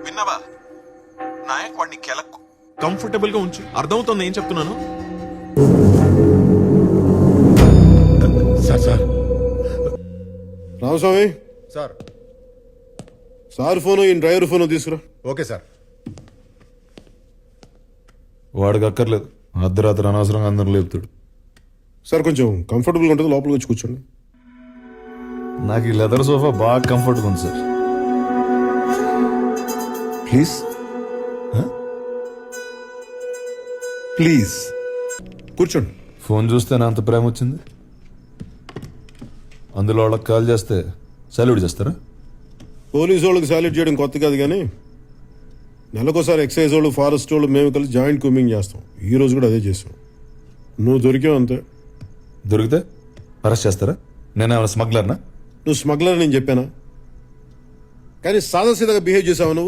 విన్నావా? నాయక్ వాడిని కెలకు కంఫర్టబుల్ గా ఉంచి. అర్థమవుతుంది ఏం చెప్తున్నాను? Sir Ramaswamy, sir sir phone ఈ డ్రైవర్ ఫోను తీసుకురా. Okay sir. వాడికి అక్కర్లేదు, అర్ధరాత్రి అనవసరంగా అందరూ లేపుతాడు. సార్ కొంచెం కంఫర్టబుల్గా ఉంటుంది, లోపలికి వచ్చి కూర్చోండి. నాకు ఈ లెదర్ సోఫా బాగా కంఫర్ట్గా ఉంది సార్. ప్లీజ్ ప్లీజ్ కూర్చోండి. ఫోన్ చూస్తే నా అంత ప్రేమ వచ్చింది. అందులో వాళ్ళకి కాల్ చేస్తే సెల్యూట్ చేస్తారా? పోలీసు వాళ్ళకి సాల్యూట్ చేయడం కొత్త కాదు, కానీ నెలకోసారి ఎక్సైజ్ వాళ్ళు, ఫారెస్ట్ వాళ్ళు మేము కలిసి జాయింట్ కూమింగ్ చేస్తాం. ఈ రోజు కూడా అదే చేసాం. నువ్వు దొరికావు అంతే. దొరికితే అరెస్ట్ చేస్తారా? నేను ఏమైనా స్మగ్లర్నా? నువ్వు స్మగ్లర్ నేను చెప్పానా? కానీ సాదాసీదాగా బిహేవ్ చేసావు నువ్వు.